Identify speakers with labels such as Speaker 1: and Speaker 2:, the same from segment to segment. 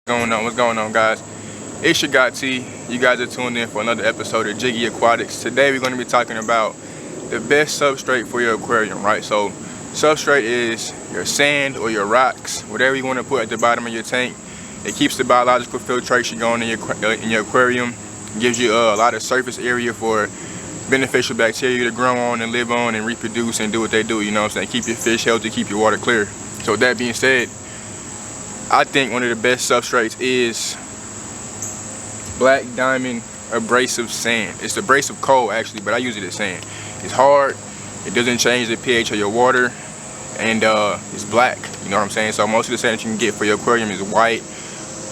Speaker 1: What's going on, guys? It's your guy T. You guys are tuned in for another episode of Jiggy Aquatics. Today we're going to be talking about the best substrate for your aquarium, right? So substrate is your sand or your rocks, whatever you want to put at the bottom of your tank. It keeps the biological filtration going in your aquarium. It gives you a lot of surface area for beneficial bacteria to grow on and live on and reproduce and do what they do, you know what I'm saying? Keep your fish healthy, keep your water clear. So with that being said, I think one of the best substrates is black diamond abrasive sand. It's abrasive coal actually, but I use it as sand. It's hard, it doesn't change the pH of your water, and it's black, you know what I'm saying? So most of the sand that you can get for your aquarium is white,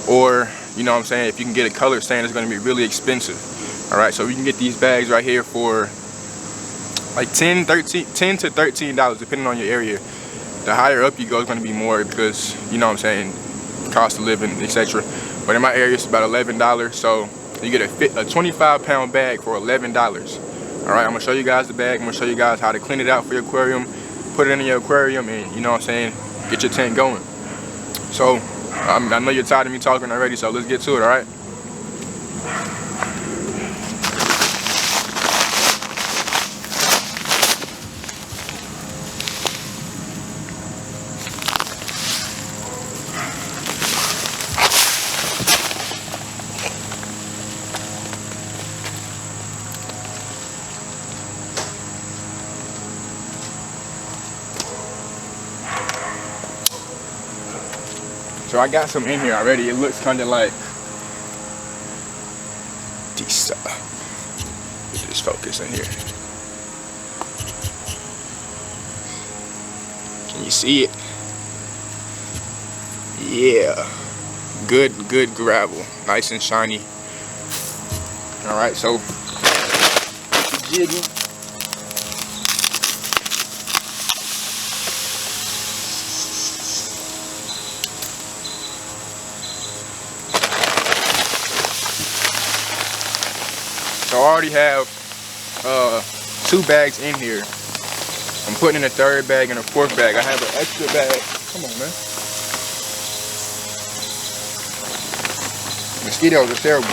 Speaker 1: or you know what I'm saying, if you can get a colored sand, it's going to be really expensive. Alright, so you can get these bags right here for like $10 to $13 depending on your area. The higher up you go, it's going to be more because, you know what I'm saying, cost of living, etc. But in my area, it's about $11. So you get a 25-pound bag for $11. All right, I'm going to show you guys the bag. I'm going to show you guys how to clean it out for your aquarium, put it in your aquarium, and, you know what I'm saying, get your tank going. So I know you're tired of me talking already, so let's get to it, all right? So I got some in here already. It looks kind of like this. Just focus in here. Can you see it? Yeah, good gravel, nice and shiny. All right, so jigging. So I already have 2 bags in here. I'm putting in a 3rd bag and a 4th bag. I have an extra bag. Come on, man. Mosquitoes are terrible.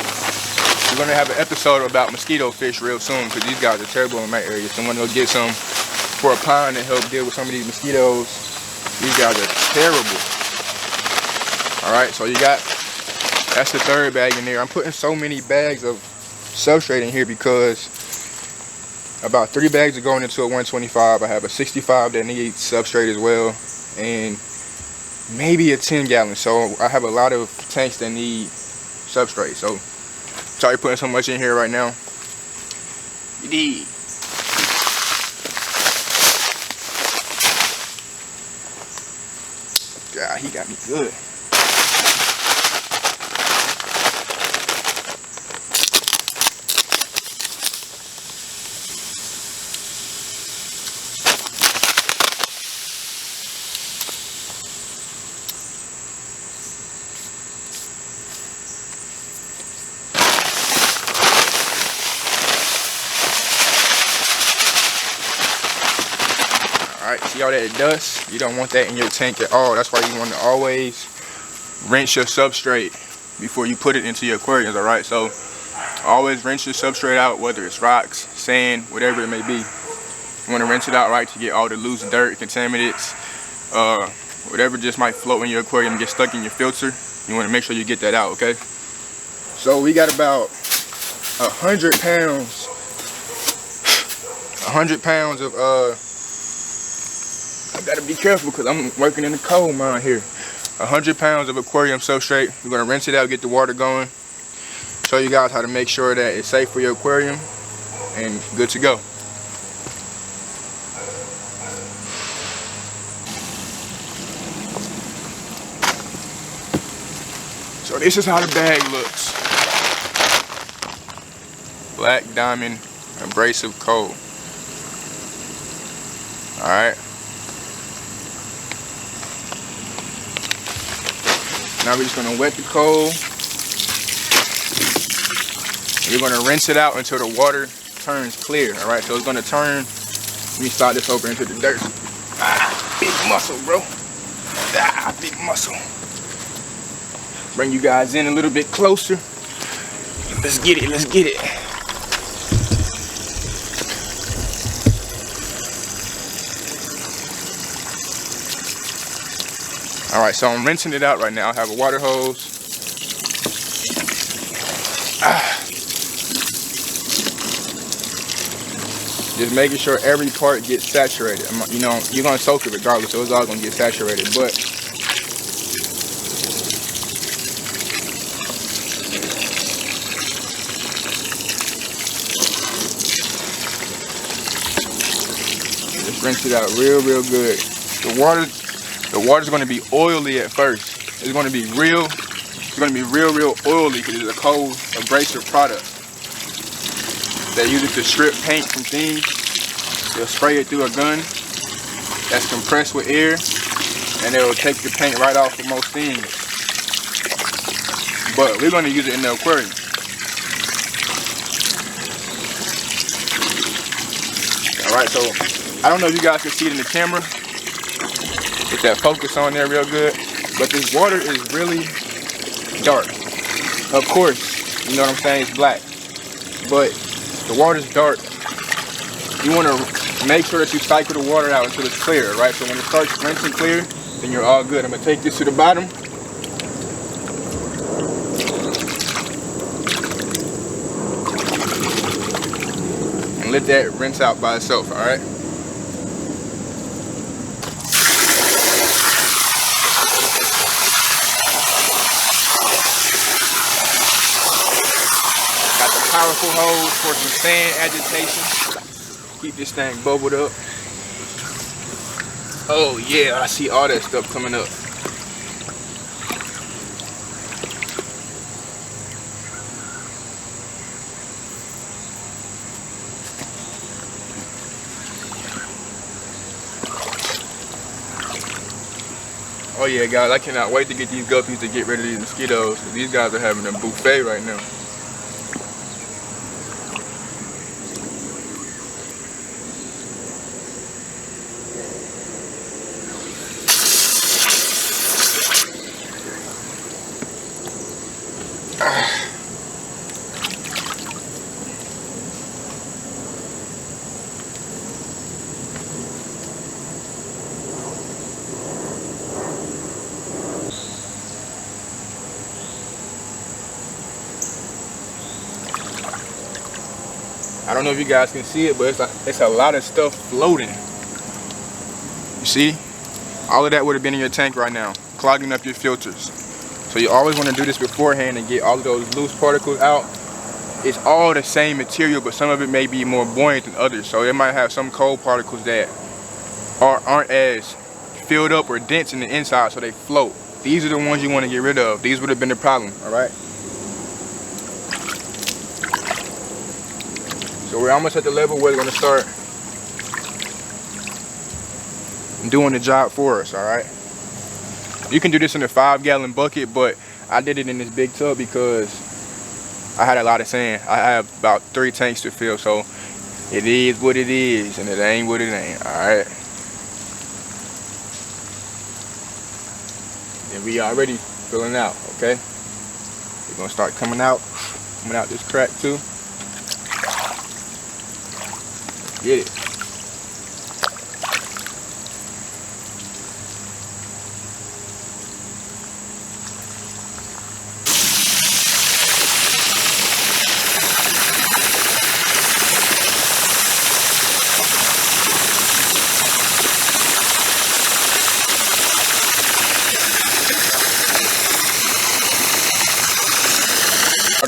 Speaker 1: We're gonna have an episode about mosquito fish real soon because these guys are terrible in my area. So I'm gonna go get some for a pond to help deal with some of these mosquitoes. These guys are terrible. All right, so that's the 3rd bag in there. I'm putting so many bags of substrate in here because about 3 bags are going into a 125. I have a 65 that needs substrate as well, and maybe a 10-gallon. So I have a lot of tanks that need substrate. So sorry putting so much in here right now. You need. God, he got me good. Alright, see all that dust? You don't want that in your tank at all. That's why you want to always rinse your substrate before you put it into your aquariums, alright? So always rinse your substrate out, whether it's rocks, sand, whatever it may be. You want to rinse it out right to get all the loose dirt, contaminants, whatever just might float in your aquarium and get stuck in your filter. You want to make sure you get that out, okay? So we got about 100 pounds of I gotta be careful because I'm working in the coal mine here. 100 pounds of aquarium substrate. We're gonna rinse it out, get the water going. Show you guys how to make sure that it's safe for your aquarium and good to go. So this is how the bag looks. Black diamond abrasive coal. All right. Now we're just gonna wet the coal. You're gonna rinse it out until the water turns clear. All right, so it's gonna turn. Let me slide this over into the dirt. Ah, big muscle, bro. Ah, big muscle. Bring you guys in a little bit closer. Let's get it, let's get it. All right, so I'm rinsing it out right now. I have a water hose. Just making sure every part gets saturated. You know, you're gonna soak it regardless, so it's all gonna get saturated. But just rinse it out real good. The water's gonna be oily at first. It's gonna be real oily because it's a cold abrasive product. They use it to strip paint from things. They'll spray it through a gun that's compressed with air, and it'll take the paint right off of most things. But we're gonna use it in the aquarium. All right, so I don't know if you guys can see it in the camera. Get that focus on there real good. But this water is really dark. Of course, you know what I'm saying, it's black. But the water's dark. You want to make sure that you cycle the water out until it's clear, right? So when it starts rinsing clear, then you're all good. I'm gonna take this to the bottom. And let that rinse out by itself, all right? Got the powerful hose for some sand agitation. Keep this thing bubbled up. Oh yeah, I see all that stuff coming up. Oh yeah, guys, I cannot wait to get these guppies to get rid of these mosquitoes. These guys are having a buffet right now. I don't know if you guys can see it, but it's a lot of stuff floating. You see? All of that would have been in your tank right now, clogging up your filters. So you always want to do this beforehand and get all of those loose particles out. It's all the same material, but some of it may be more buoyant than others. So it might have some cold particles that aren't as filled up or dense in the inside, so they float. These are the ones you want to get rid of. These would have been the problem, all right? So we're almost at the level where we're gonna start doing the job for us, all right? You can do this in a 5-gallon bucket, but I did it in this big tub because I had a lot of sand. I have about 3 tanks to fill, so it is what it is, and it ain't what it ain't, all right? And we already filling out, okay? We're gonna start coming out this crack too. Get it.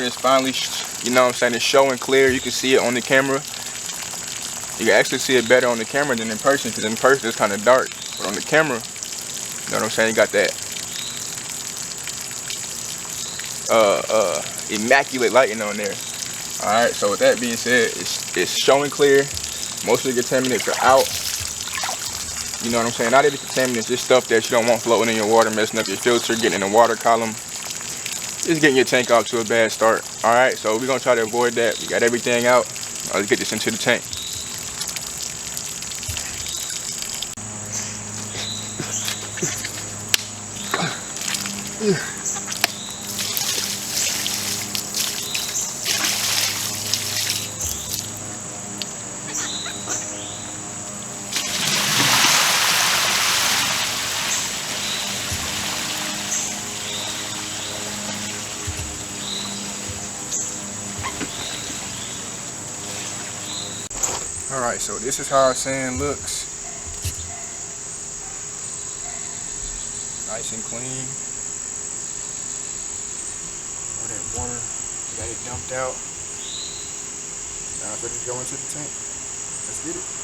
Speaker 1: It's finally, you know what I'm saying, it's showing clear. You can see it on the camera. You can actually see it better on the camera than in person, because in person it's kind of dark. But on the camera, you know what I'm saying, you got that immaculate lighting on there. Alright, so with that being said, it's showing clear. Most of the contaminants are out. You know what I'm saying? Not every contaminants, just stuff that you don't want floating in your water, messing up your filter, getting in the water column. Just getting your tank off to a bad start. Alright, so we're going to try to avoid that. We got everything out. Let's get this into the tank. Alright, so this is how our sand looks. Nice and clean. All that water, got it dumped out. Now it's ready to go into the tank. Let's get it.